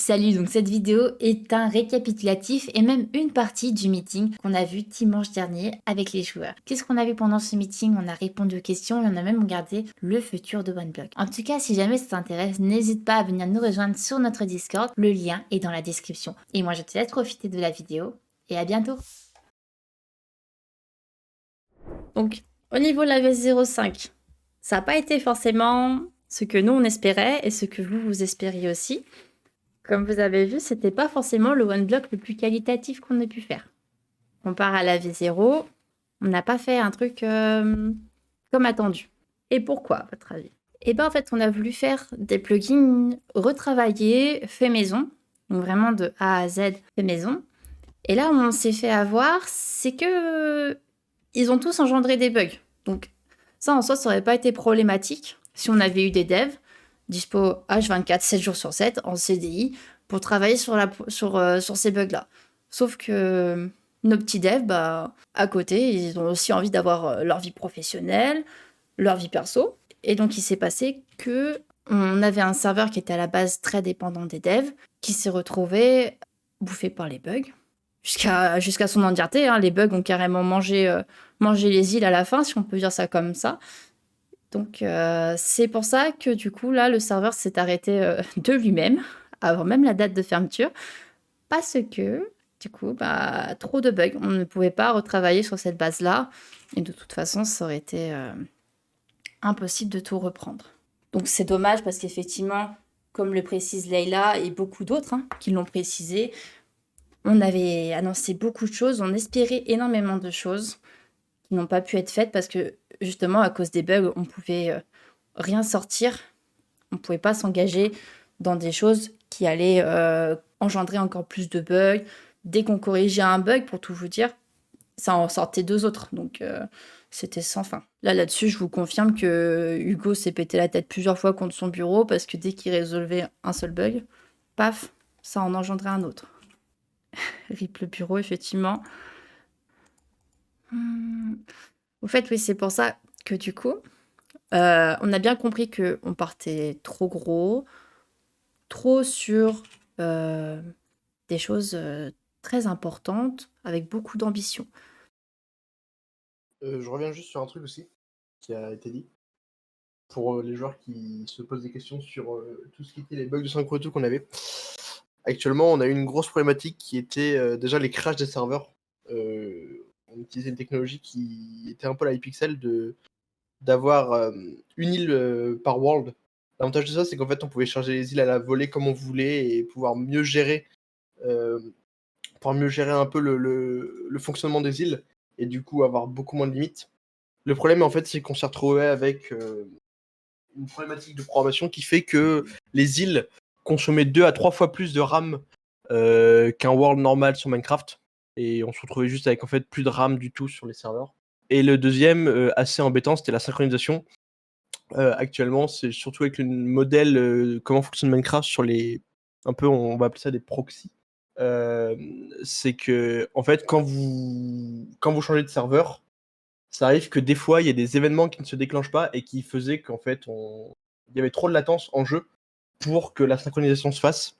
Salut, donc cette vidéo est un récapitulatif et même une partie du meeting qu'on a vu dimanche dernier avec les joueurs. Qu'est-ce qu'on a vu pendant ce meeting? On a répondu aux questions et on a même regardé le futur de OneBlock. En tout cas, si jamais ça t'intéresse, n'hésite pas à venir nous rejoindre sur notre Discord. Le lien est dans la description. Et moi, je te laisse profiter de la vidéo et à bientôt. Donc, au niveau de la V05, ça n'a pas été forcément ce que nous on espérait et ce que vous espériez aussi. Comme vous avez vu, c'était pas forcément le OneBlock le plus qualitatif qu'on ait pu faire. Comparé à la V0, on n'a pas fait un truc comme attendu. Et pourquoi, à votre avis? Eh bien, en fait, on a voulu faire des plugins retravaillés, fait maison. Donc vraiment de A à Z, fait maison. Et là, où on s'est fait avoir, c'est que ils ont tous engendré des bugs. Donc ça, en soi, ça aurait pas été problématique si on avait eu des devs dispo H24, 7 jours sur 7, en CDI, pour travailler sur ces bugs-là. Sauf que nos petits devs, bah, à côté, ils ont aussi envie d'avoir leur vie professionnelle, leur vie perso. Et donc, il s'est passé que on avait un serveur qui était à la base très dépendant des devs, qui s'est retrouvé bouffé par les bugs. Jusqu'à son entièreté, hein, les bugs ont carrément mangé les îles à la fin, si on peut dire ça comme ça. Donc c'est pour ça que du coup là le serveur s'est arrêté de lui-même avant même la date de fermeture parce que du coup bah trop de bugs, on ne pouvait pas retravailler sur cette base-là et de toute façon ça aurait été impossible de tout reprendre. Donc c'est dommage parce qu'effectivement comme le précise Leïla et beaucoup d'autres qui l'ont précisé, on avait annoncé beaucoup de choses, on espérait énormément de choses qui n'ont pas pu être faites parce que justement à cause des bugs on pouvait rien sortir, on ne pouvait pas s'engager dans des choses qui allaient engendrer encore plus de bugs. Dès qu'on corrigeait un bug, pour tout vous dire, ça en sortait deux autres, donc c'était sans fin. Là-dessus, je vous confirme que Hugo s'est pété la tête plusieurs fois contre son bureau parce que dès qu'il résolvait un seul bug, paf, ça en engendrait un autre. Rip le bureau, effectivement. Au fait, oui, c'est pour ça que du coup, on a bien compris qu'on partait trop gros, trop sur des choses très importantes, avec beaucoup d'ambition. Je reviens juste sur un truc aussi qui a été dit. Pour, les joueurs qui se posent des questions sur, tout ce qui était les bugs de synchro et tout qu'on avait. Actuellement, on a eu une grosse problématique qui était, déjà les crashs des serveurs. On utilisait une technologie qui était un peu la Hypixel d'avoir, une île, par world. L'avantage de ça, c'est qu'en fait, on pouvait charger les îles à la volée comme on voulait et hem, pouvoir mieux gérer un peu le fonctionnement des îles et du coup avoir beaucoup moins de limites. Le problème, en fait, c'est qu'on s'est retrouvé avec, une problématique de programmation qui fait que les îles consommaient 2 à 3 fois plus de RAM, qu'un world normal sur Minecraft et on se retrouvait juste avec, en fait, plus de RAM du tout sur les serveurs et le deuxième, assez embêtant, c'était la synchronisation. Actuellement, c'est surtout avec le modèle, comment fonctionne Minecraft sur les un peu, on va appeler ça des proxys. C'est qu'en fait, quand vous changez de serveur, ça arrive que des fois, il y a des événements qui ne se déclenchent pas et qui faisaient qu'en fait, il y avait trop de latence en jeu pour que la synchronisation se fasse.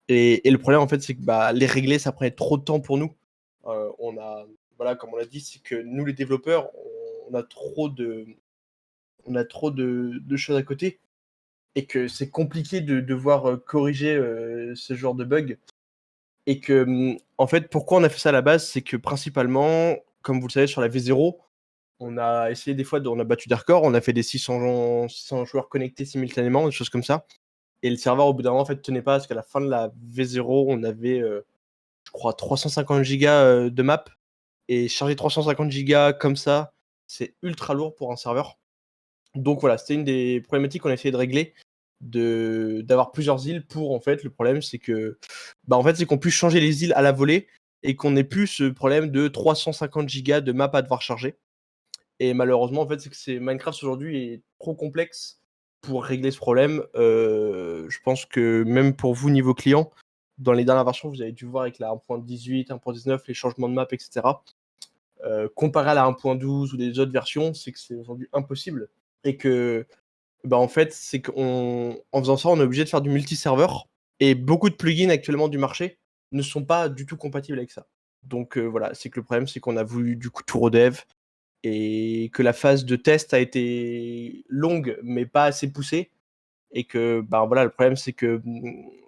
Et le problème, en fait, c'est que bah, les régler, ça prenait trop de temps pour nous. On a, voilà, comme on l'a dit, c'est que nous, les développeurs, on a trop de choses à côté et que c'est compliqué de devoir corriger ce genre de bug. Et que, en fait, pourquoi on a fait ça à la base, c'est que principalement, comme vous le savez, sur la V0, on a essayé des fois on a battu des records, on a fait des 600 joueurs connectés simultanément, des choses comme ça et le serveur au bout d'un moment en fait tenait pas parce qu'à la fin de la V0 on avait, je crois 350 gigas, de map et charger 350 gigas comme ça, c'est ultra lourd pour un serveur. Donc voilà, c'était une des problématiques qu'on a essayé de régler, d'avoir plusieurs îles pour en fait le problème c'est que, bah, en fait, c'est qu'on puisse changer les îles à la volée et qu'on ait plus ce problème de 350 gigas de map à devoir charger. Et malheureusement, en fait, c'est que Minecraft aujourd'hui est trop complexe pour régler ce problème. Je pense que même pour vous, niveau client, dans les dernières versions, vous avez dû voir avec la 1.18, 1.19, les changements de map, et cetera. Comparé à la 1.12 ou des autres versions, c'est que c'est aujourd'hui impossible et que, bah, en fait, c'est qu'en faisant ça, on est obligé de faire du multi-serveur Et beaucoup de plugins actuellement du marché ne sont pas du tout compatibles avec ça. Donc voilà, c'est que le problème, c'est qu'on a voulu du coup tout redev et que la phase de test a été longue mais pas assez poussée. Et que bah, voilà, le problème, c'est que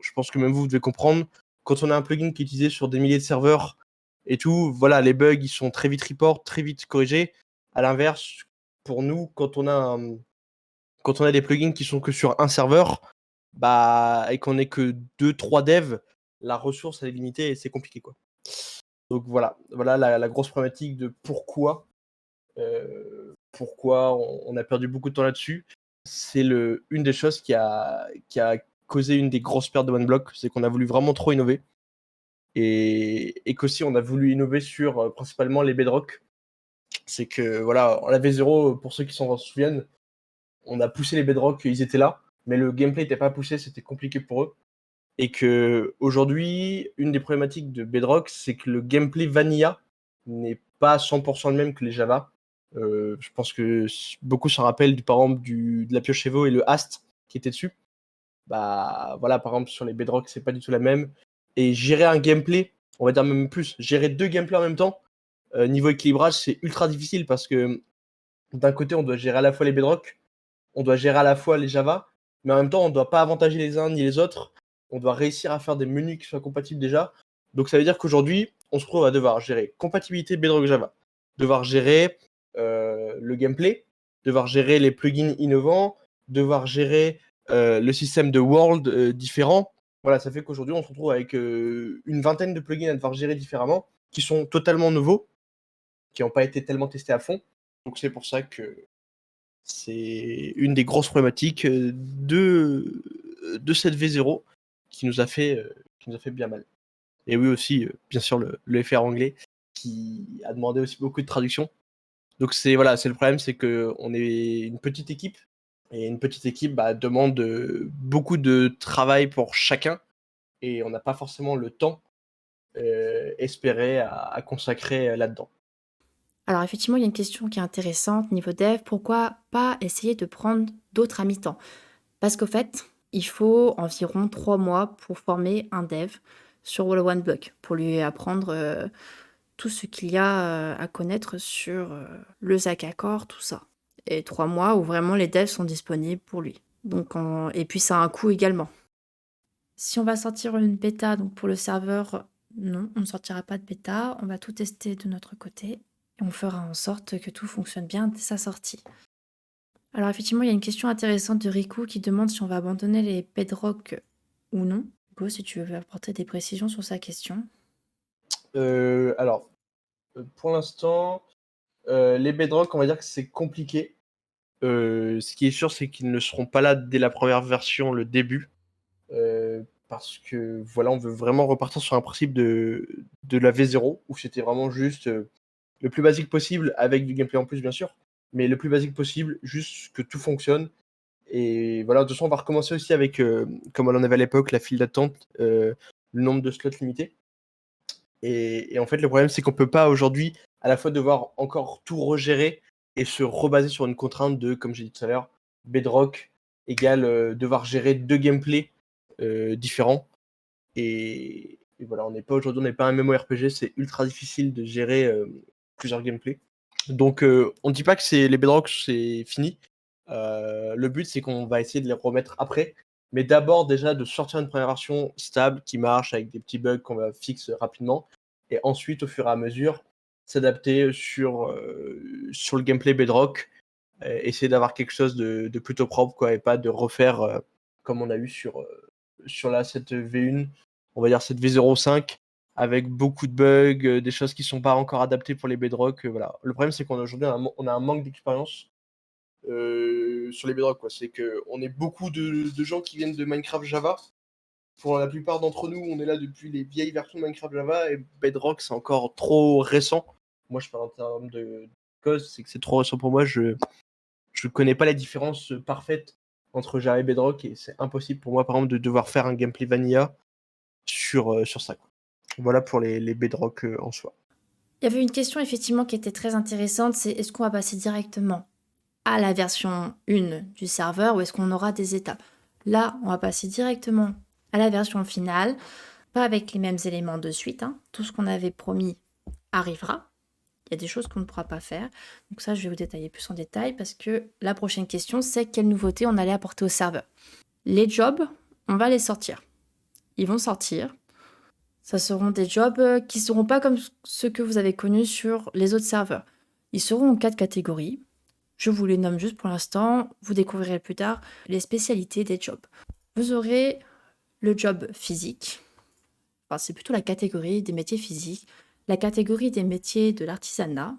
je pense que même vous devez comprendre, quand on a un plugin qui est utilisé sur des milliers de serveurs et tout, voilà, les bugs, ils sont très vite report, très vite corrigés. À l'inverse, pour nous, quand on a des plugins qui sont que sur un serveur, bah, et qu'on est que 2-3 devs, la ressource elle est limitée et c'est compliqué quoi. Donc voilà la grosse problématique de pourquoi on a perdu beaucoup de temps là-dessus. C'est une des choses qui a causé une des grosses pertes de OneBlock, c'est qu'on a voulu vraiment trop innover et qu'aussi on a voulu innover sur principalement les bedrock. C'est que voilà, en la V0, pour ceux qui s'en souviennent, on a poussé les bedrock, ils étaient là, mais le gameplay n'était pas poussé, c'était compliqué pour eux. Et que aujourd'hui, une des problématiques de Bedrock, c'est que le gameplay vanilla n'est pas 100% le même que les Java. Je pense que beaucoup se rappellent par exemple de la pioche Evo et le Hast qui était dessus. Bah voilà, par exemple sur les Bedrock, c'est pas du tout la même. Et gérer un gameplay, on va dire même plus, gérer deux gameplays en même temps, niveau équilibrage, c'est ultra difficile parce que d'un côté, on doit gérer à la fois les Bedrock, on doit gérer à la fois les Java, mais en même temps, on ne doit pas avantager les uns ni les autres. On doit réussir à faire des menus qui soient compatibles déjà. Donc ça veut dire qu'aujourd'hui, on se retrouve à devoir gérer compatibilité Bedrock Java, devoir gérer le gameplay, devoir gérer les plugins innovants, devoir gérer le système de world différent. Voilà, ça fait qu'aujourd'hui, on se retrouve avec une vingtaine de plugins à devoir gérer différemment, qui sont totalement nouveaux, qui n'ont pas été tellement testés à fond. Donc c'est pour ça que c'est une des grosses problématiques de cette V0 qui nous a fait bien mal. Et oui aussi, bien sûr, le FR anglais qui a demandé aussi beaucoup de traduction. Donc c'est voilà, c'est le problème, c'est qu'on est une petite équipe et une petite équipe bah, demande beaucoup de travail pour chacun et on n'a pas forcément le temps espéré à consacrer là-dedans. Alors effectivement, il y a une question qui est intéressante niveau dev. Pourquoi pas essayer de prendre d'autres à mi-temps? Parce qu'au fait, il faut environ 3 mois pour former un dev sur OneBlock, pour lui apprendre tout ce qu'il y a à connaître sur le Zaka Core, tout ça. Et 3 mois où vraiment les devs sont disponibles pour lui. Donc, et puis ça a un coût également. Si on va sortir une bêta donc pour le serveur, non, on ne sortira pas de bêta. On va tout tester de notre côté. Et on fera en sorte que tout fonctionne bien dès sa sortie. Alors effectivement, il y a une question intéressante de Riku qui demande si on va abandonner les bedrock ou non. Go, si tu veux apporter des précisions sur sa question. Alors, pour l'instant, les bedrock, on va dire que c'est compliqué. Ce qui est sûr, c'est qu'ils ne seront pas là dès la première version, le début. Parce que voilà, on veut vraiment repartir sur un principe de la V0 où c'était vraiment juste le plus basique possible avec du gameplay en plus, bien sûr, mais le plus basique possible, juste que tout fonctionne. Et voilà, de toute façon, on va recommencer aussi avec, comme on en avait à l'époque, la file d'attente, le nombre de slots limité. Et en fait, le problème, c'est qu'on peut pas aujourd'hui à la fois devoir encore tout regérer et se rebaser sur une contrainte de, comme j'ai dit tout à l'heure, Bedrock égale devoir gérer deux gameplays différents. Et voilà, on n'est pas un MMORPG, c'est ultra difficile de gérer plusieurs gameplays. Donc on ne dit pas que les Bedrock c'est fini. Le but c'est qu'on va essayer de les remettre après. Mais d'abord déjà de sortir une première version stable qui marche avec des petits bugs qu'on va fixer rapidement. Et ensuite au fur et à mesure s'adapter sur le gameplay Bedrock. Essayer d'avoir quelque chose de plutôt propre quoi, et pas de refaire comme on a eu sur cette V1, on va dire cette V05, avec beaucoup de bugs, des choses qui sont pas encore adaptées pour les bedrock. Voilà. Le problème, c'est qu'aujourd'hui, on a un manque d'expérience sur les bedrock. C'est qu'on est beaucoup de gens qui viennent de Minecraft Java. Pour la plupart d'entre nous, on est là depuis les vieilles versions de Minecraft Java et Bedrock, c'est encore trop récent. Moi, je parle en termes de cause, c'est que c'est trop récent pour moi. Je connais pas la différence parfaite entre Java et Bedrock et c'est impossible pour moi, par exemple, de devoir faire un gameplay vanilla sur ça. Quoi. Voilà pour les bedrock en soi. Il y avait une question effectivement qui était très intéressante, c'est est-ce qu'on va passer directement à la version 1 du serveur ou est-ce qu'on aura des étapes? Là, on va passer directement à la version finale, pas avec les mêmes éléments de suite, hein. Tout ce qu'on avait promis arrivera. Il y a des choses qu'on ne pourra pas faire. Donc ça, je vais vous détailler plus en détail parce que la prochaine question, c'est quelle nouveauté on allait apporter au serveur. Les jobs, on va les sortir. Ils vont sortir. Ça seront des jobs qui ne seront pas comme ceux que vous avez connus sur les autres serveurs. Ils seront en 4 catégories. Je vous les nomme juste pour l'instant. Vous découvrirez plus tard les spécialités des jobs. Vous aurez le job physique. Enfin, c'est plutôt la catégorie des métiers physiques. La catégorie des métiers de l'artisanat.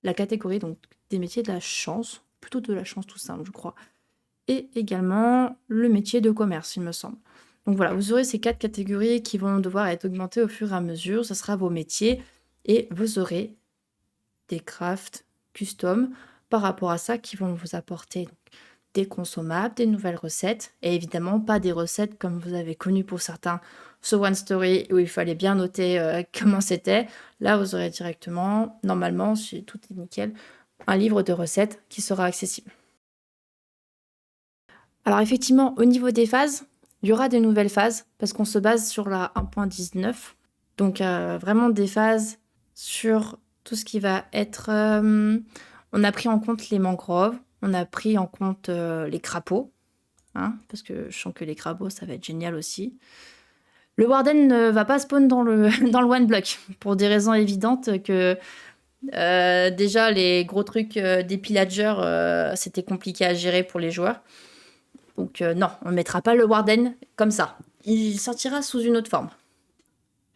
La catégorie donc des métiers de la chance. Plutôt de la chance tout simple, je crois. Et également le métier de commerce, il me semble. Donc voilà, vous aurez ces 4 catégories qui vont devoir être augmentées au fur et à mesure. Ce sera vos métiers et vous aurez des crafts custom par rapport à ça qui vont vous apporter donc, des consommables, des nouvelles recettes et évidemment pas des recettes comme vous avez connu pour certains sur One Story où il fallait bien noter comment c'était. Là, vous aurez directement, normalement, si tout est nickel, un livre de recettes qui sera accessible. Alors effectivement, au niveau des phases, il y aura des nouvelles phases parce qu'on se base sur la 1.19. Donc vraiment des phases sur tout ce qui va être... on a pris en compte les mangroves, on a pris en compte les crapauds, hein, parce que je sens que les crapauds, ça va être génial aussi. Le Warden ne va pas spawn dans le, dans le One Block, pour des raisons évidentes que... déjà, les gros trucs des pillagers, c'était compliqué à gérer pour les joueurs. Donc non, on ne mettra pas le Warden comme ça. Il sortira sous une autre forme.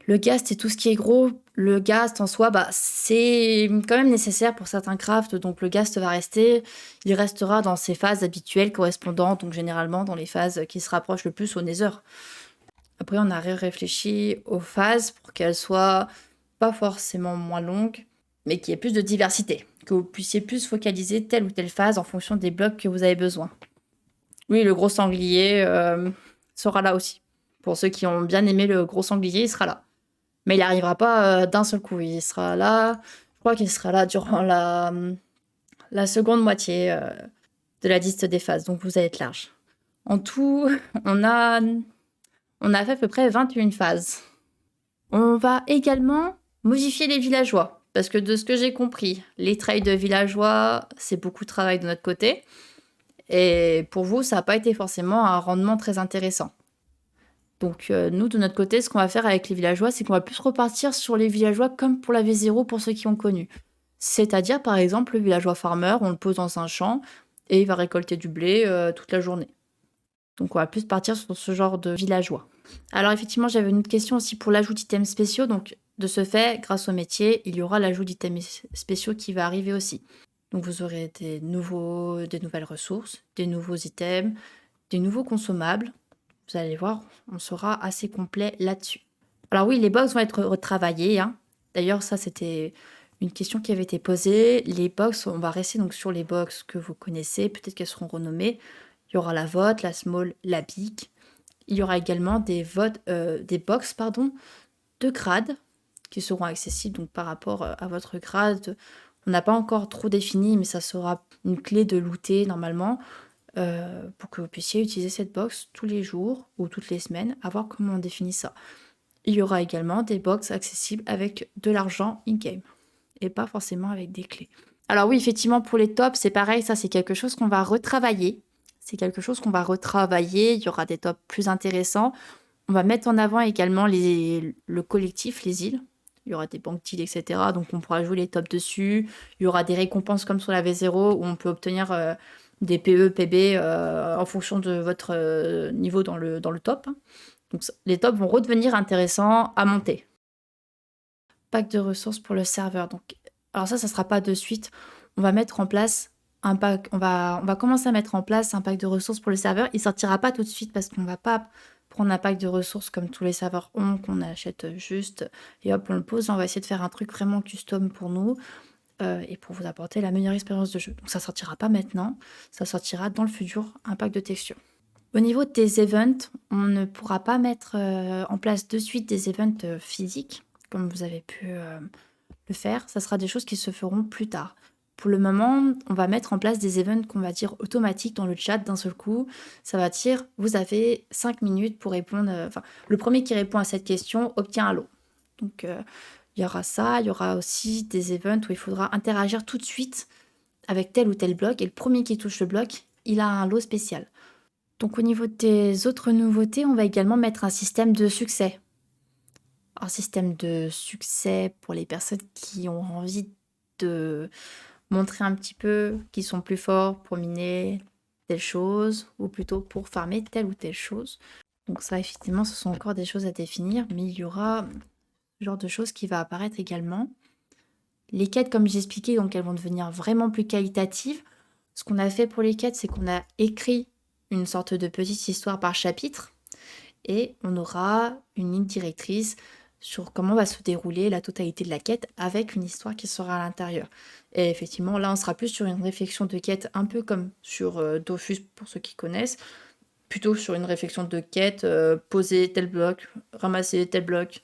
Le ghast et tout ce qui est gros, le ghast en soi, c'est quand même nécessaire pour certains crafts, donc le ghast va rester. Il restera dans ses phases habituelles correspondantes, donc généralement dans les phases qui se rapprochent le plus au Nether. Après, on a réfléchi aux phases pour qu'elles soient pas forcément moins longues, mais qu'il y ait plus de diversité, que vous puissiez plus focaliser telle ou telle phase en fonction des blocs que vous avez besoin. Oui, le gros sanglier sera là aussi. Pour ceux qui ont bien aimé le gros sanglier, il sera là. Mais il n'arrivera pas d'un seul coup. Il sera là, je crois qu'il sera là durant la seconde moitié de la liste des phases. Donc vous allez être large. En tout, on a fait à peu près 21 phases. On va également modifier les villageois. Parce que de ce que j'ai compris, les trails de villageois, c'est beaucoup de travail de notre côté. Et pour vous, ça n'a pas été forcément un rendement très intéressant. Donc nous, de notre côté, ce qu'on va faire avec les villageois, c'est qu'on va plus repartir sur les villageois comme pour la V0 pour ceux qui ont connu. C'est-à-dire, par exemple, le villageois farmer, on le pose dans un champ et il va récolter du blé toute la journée. Donc on va plus partir sur ce genre de villageois. Alors effectivement, j'avais une autre question aussi pour l'ajout d'items spéciaux. Donc de ce fait, grâce au métier, il y aura l'ajout d'items spéciaux qui va arriver aussi. Donc vous aurez des nouvelles ressources, des nouveaux items, des nouveaux consommables. Vous allez voir, on sera assez complet là-dessus. Alors oui, les box vont être retravaillés, hein. D'ailleurs, ça c'était une question qui avait été posée. Les box, on va rester donc sur les box que vous connaissez. Peut-être qu'elles seront renommées. Il y aura la vote, la small, la big. Il y aura également des box de grade qui seront accessibles donc par rapport à votre grade. On n'a pas encore trop défini, mais ça sera une clé de looter normalement pour que vous puissiez utiliser cette box tous les jours ou toutes les semaines, à voir comment on définit ça. Il y aura également des box accessibles avec de l'argent in-game et pas forcément avec des clés. Alors oui, effectivement, pour les tops, c'est pareil, ça c'est quelque chose qu'on va retravailler. Il y aura des tops plus intéressants. On va mettre en avant également le collectif, les îles. Il y aura des banques d'îles, etc. Donc on pourra jouer les tops dessus. Il y aura des récompenses comme sur la V0 où on peut obtenir des PE, PB en fonction de votre niveau dans le top. Donc les tops vont redevenir intéressants à monter. Pack de ressources pour le serveur. Donc, alors ça sera pas de suite. On va mettre en place un pack. On va commencer à mettre en place un pack de ressources pour le serveur. Il sortira pas tout de suite parce qu'on va pas prendre un pack de ressources comme tous les serveurs ont, qu'on achète juste et hop, on le pose. On va essayer de faire un truc vraiment custom pour nous et pour vous apporter la meilleure expérience de jeu. Donc ça sortira pas maintenant, ça sortira dans le futur, un pack de textures. Au niveau des events, on ne pourra pas mettre en place de suite des events physiques, comme vous avez pu le faire. Ça sera des choses qui se feront plus tard. pour le moment, on va mettre en place des events qu'on va dire automatiques dans le chat d'un seul coup. Ça va dire, vous avez 5 minutes pour répondre. Enfin, le premier qui répond à cette question obtient un lot. Donc, il y aura ça. Il y aura aussi des events où il faudra interagir tout de suite avec tel ou tel bloc. Et le premier qui touche le bloc, il a un lot spécial. Donc, au niveau des autres nouveautés, on va également mettre un système de succès. Un système de succès pour les personnes qui ont envie de montrer un petit peu qu'ils sont plus forts pour miner telle chose, ou plutôt pour farmer telle ou telle chose. Donc ça, effectivement, ce sont encore des choses à définir, mais il y aura ce genre de choses qui va apparaître également. Les quêtes, comme j'expliquais, donc elles vont devenir vraiment plus qualitatives. Ce qu'on a fait pour les quêtes, c'est qu'on a écrit une sorte de petite histoire par chapitre, et on aura une ligne directrice sur comment va se dérouler la totalité de la quête avec une histoire qui sera à l'intérieur. Et effectivement, là, on sera plus sur une réflexion de quête, un peu comme sur Dofus, pour ceux qui connaissent, plutôt sur une réflexion de quête, poser tel bloc, ramasser tel bloc,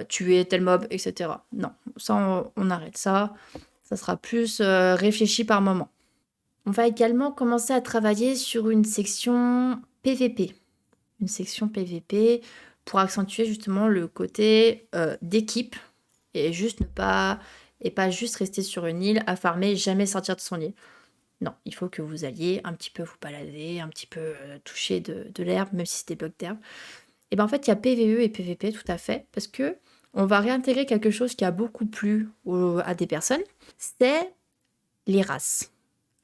tuer tel mob, etc. Non, ça, on arrête ça. Ça sera plus réfléchi par moment. On va également commencer à travailler sur une section PVP. Une section PVP pour accentuer justement le côté d'équipe et pas juste rester sur une île à farmer et jamais sortir de son île. Non, il faut que vous alliez un petit peu vous balader, un petit peu toucher de l'herbe, même si c'est des blocs d'herbe. Et bien en fait, il y a PVE et PVP tout à fait, parce que on va réintégrer quelque chose qui a beaucoup plu à des personnes, c'est les races.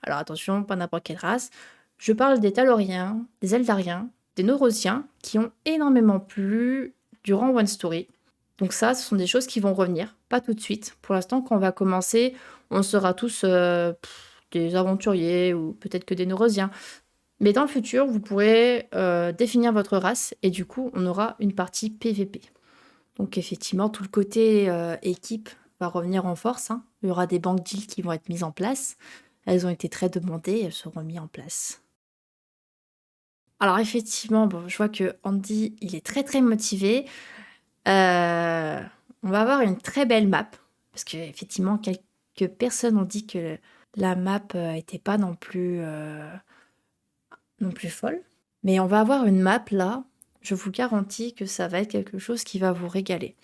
Alors attention, pas n'importe quelle race. Je parle des Taloriens, des Eldariens, des Norosiens, qui ont énormément plu durant One Story. Donc ça, ce sont des choses qui vont revenir, pas tout de suite. Pour l'instant, quand on va commencer, on sera tous des aventuriers ou peut-être que des Norosiens. Mais dans le futur, vous pourrez définir votre race et du coup, on aura une partie PVP. Donc effectivement, tout le côté équipe va revenir en force. Hein. Il y aura des banques deals qui vont être mises en place. Elles ont été très demandées et elles seront mises en place. Alors effectivement, bon, je vois que Andy, il est très très motivé. On va avoir une très belle map. Parce que effectivement, quelques personnes ont dit que la map était pas non plus folle. Mais on va avoir une map là. Je vous garantis que ça va être quelque chose qui va vous régaler.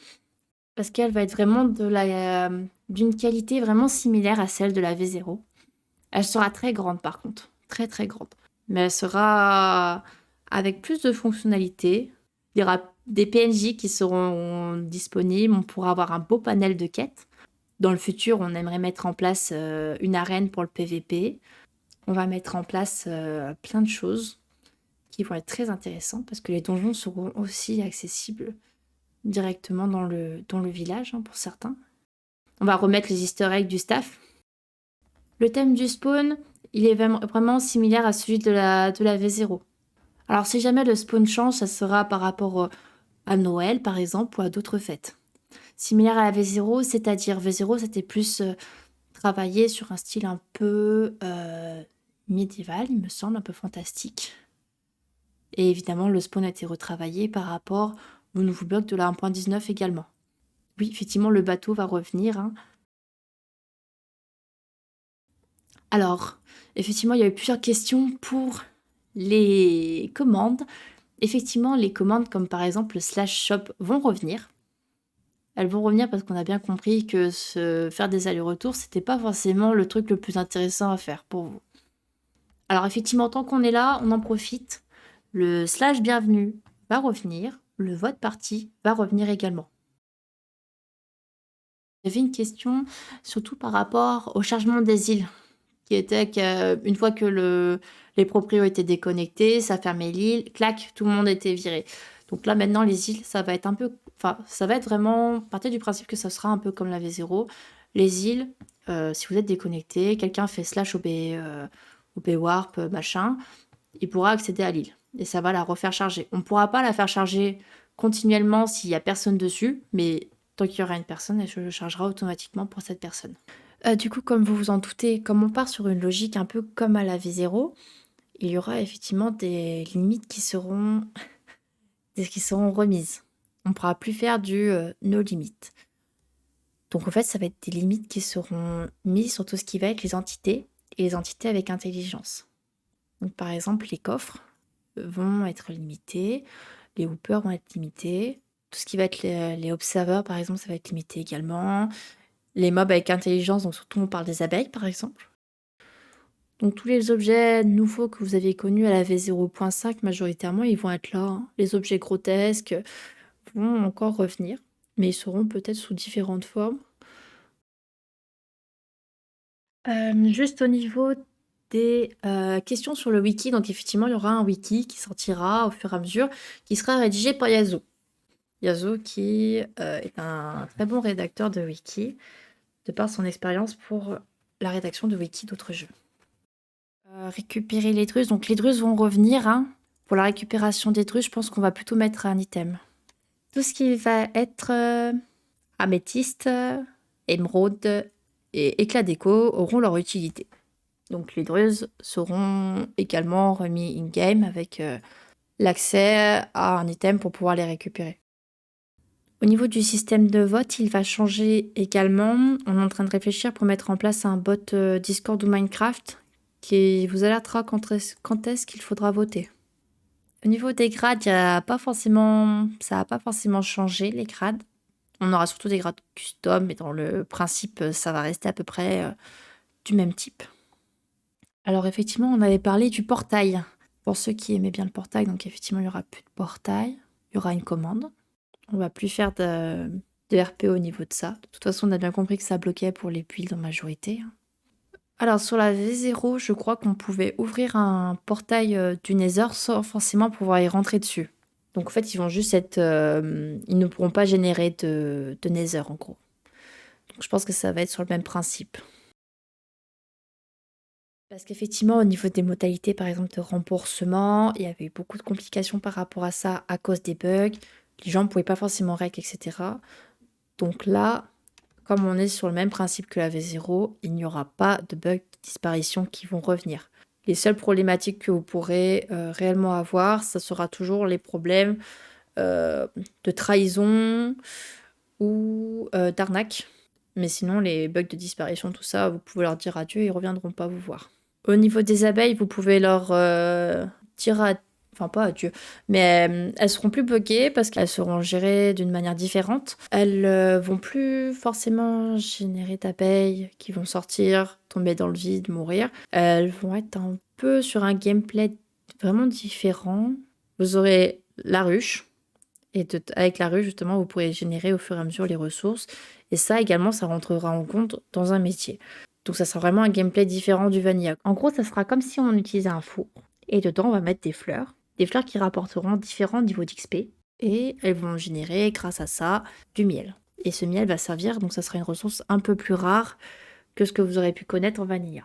Parce qu'elle va être vraiment d'une qualité vraiment similaire à celle de la V0. Elle sera très grande par contre, très très grande. Mais elle sera avec plus de fonctionnalités. Il y aura des PNJ qui seront disponibles, on pourra avoir un beau panel de quêtes. Dans le futur, on aimerait mettre en place une arène pour le PVP. On va mettre en place plein de choses qui vont être très intéressantes parce que les donjons seront aussi accessibles directement dans le village hein, pour certains. On va remettre les easter eggs du staff. Le thème du spawn, il est vraiment similaire à celui de la V0. Alors si jamais le spawn change, ça sera par rapport à Noël par exemple ou à d'autres fêtes. Similaire à la V0, c'est-à-dire V0 c'était plus travaillé sur un style un peu médiéval, il me semble, un peu fantastique. Et évidemment le spawn a été retravaillé par rapport au nouveau bloc de la 1.19 également. Oui, effectivement le bateau va revenir. Hein. Alors, effectivement, il y a eu plusieurs questions pour les commandes. Effectivement, les commandes comme par exemple le /shop vont revenir. Elles vont revenir parce qu'on a bien compris que faire des allers-retours, c'était pas forcément le truc le plus intéressant à faire pour vous. Alors effectivement, tant qu'on est là, on en profite. Le /bienvenue va revenir. Le vote parti va revenir également. J'avais une question surtout par rapport au chargement des îles. Qui était qu'une fois que les proprios étaient déconnectés, ça fermait l'île, clac, tout le monde était viré. Donc là maintenant les îles, ça va être ça va être vraiment partir du principe que ça sera un peu comme la V0. Les îles, si vous êtes déconnecté, quelqu'un fait /OB warp machin, il pourra accéder à l'île et ça va la refaire charger. On ne pourra pas la faire charger continuellement s'il n'y a personne dessus, mais tant qu'il y aura une personne, elle se chargera automatiquement pour cette personne. Du coup, comme vous vous en doutez, comme on part sur une logique un peu comme à la V0, il y aura effectivement des limites qui seront remises. On ne pourra plus faire du no limit. Donc en fait, ça va être des limites qui seront mises sur tout ce qui va être les entités et les entités avec intelligence. Donc par exemple, les coffres vont être limités, les hoopers vont être limités, tout ce qui va être les observeurs, par exemple, ça va être limité également. Les mobs avec intelligence, donc surtout on parle des abeilles, par exemple. Donc tous les objets nouveaux que vous aviez connus à la V0.5, majoritairement, ils vont être là, hein. Les objets grotesques vont encore revenir, mais ils seront peut-être sous différentes formes. Juste au niveau des questions sur le wiki, donc effectivement, il y aura un wiki qui sortira au fur et à mesure, qui sera rédigé par Yazo. Yazo qui est un très bon rédacteur de wiki, de par son expérience pour la rédaction de wiki d'autres jeux. Récupérer les drusses, donc les drusses vont revenir, hein. Pour la récupération des drusses, je pense qu'on va plutôt mettre un item. Tout ce qui va être améthyste, émeraude et éclat déco auront leur utilité. Donc les drusses seront également remis in-game avec l'accès à un item pour pouvoir les récupérer. Au niveau du système de vote, il va changer également. On est en train de réfléchir pour mettre en place un bot Discord ou Minecraft qui vous alertera quand est-ce qu'il faudra voter. Au niveau des grades, ça n'a pas forcément changé, les grades. On aura surtout des grades custom, mais dans le principe, ça va rester à peu près du même type. Alors effectivement, on avait parlé du portail. Pour ceux qui aimaient bien le portail, donc effectivement, il n'y aura plus de portail. Il y aura une commande. On va plus faire de RP au niveau de ça. De toute façon, on a bien compris que ça bloquait pour les builds en majorité. Alors sur la V0, je crois qu'on pouvait ouvrir un portail du Nether sans forcément pouvoir y rentrer dessus. Donc en fait, ils vont juste être... ils ne pourront pas générer de Nether en gros. Donc je pense que ça va être sur le même principe. Parce qu'effectivement, au niveau des modalités, par exemple, de remboursement, il y avait eu beaucoup de complications par rapport à ça à cause des bugs. Les gens ne pouvaient pas forcément rec, etc. Donc là, comme on est sur le même principe que la V0, il n'y aura pas de bugs de disparition qui vont revenir. Les seules problématiques que vous pourrez réellement avoir, ça sera toujours les problèmes de trahison ou d'arnaque. Mais sinon, les bugs de disparition, tout ça, vous pouvez leur dire adieu et ils ne reviendront pas vous voir. Au niveau des abeilles, vous pouvez leur dire enfin pas adieu, mais elles seront plus buggées parce qu'elles seront gérées d'une manière différente. Elles vont plus forcément générer d'abeilles qui vont sortir, tomber dans le vide, mourir. Elles vont être un peu sur un gameplay vraiment différent. Vous aurez la ruche, et avec la ruche, justement, vous pourrez générer au fur et à mesure les ressources. Et ça également, ça rentrera en compte dans un métier. Donc ça sera vraiment un gameplay différent du vanilla. En gros, ça sera comme si on utilisait un four. Et dedans, on va mettre des fleurs. Des fleurs qui rapporteront différents niveaux d'XP. Et elles vont générer, grâce à ça, du miel. Et ce miel va servir, donc ça sera une ressource un peu plus rare que ce que vous aurez pu connaître en vanilla.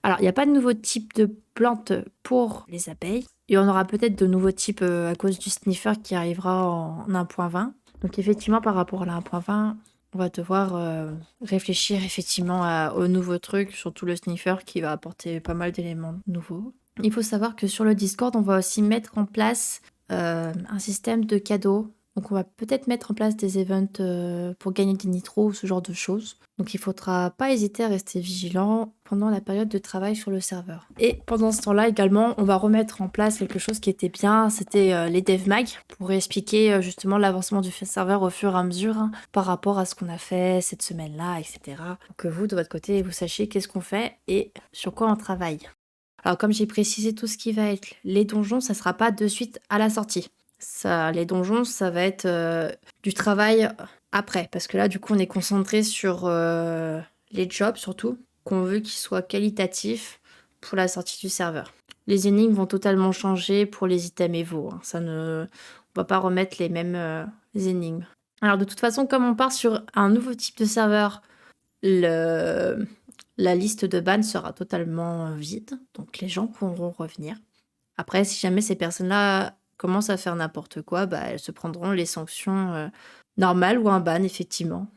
Alors, il n'y a pas de nouveau type de plante pour les abeilles. Il y en aura peut-être de nouveaux types à cause du sniffer qui arrivera en 1.20. Donc effectivement, par rapport à la 1.20, on va devoir réfléchir effectivement aux nouveaux trucs, surtout le sniffer qui va apporter pas mal d'éléments nouveaux. Il faut savoir que sur le Discord, on va aussi mettre en place un système de cadeaux. Donc on va peut-être mettre en place des events pour gagner des nitros ou ce genre de choses. Donc il faudra pas hésiter à rester vigilant pendant la période de travail sur le serveur. Et pendant ce temps-là également, on va remettre en place quelque chose qui était bien, c'était les devmags, pour expliquer justement l'avancement du serveur au fur et à mesure par rapport à ce qu'on a fait cette semaine-là, etc. Pour que vous, de votre côté, vous sachiez qu'est-ce qu'on fait et sur quoi on travaille. Alors comme j'ai précisé tout ce qui va être les donjons, ça sera pas de suite à la sortie. Ça, les donjons, ça va être du travail après, parce que là, du coup, on est concentré sur les jobs surtout, qu'on veut qu'ils soient qualitatifs pour la sortie du serveur. Les énigmes vont totalement changer pour les items Evo. On va pas remettre les mêmes énigmes. Alors de toute façon, comme on part sur un nouveau type de serveur, la liste de bans sera totalement vide, donc les gens pourront revenir. Après, si jamais ces personnes-là commencent à faire n'importe quoi, elles se prendront les sanctions normales ou un ban, effectivement.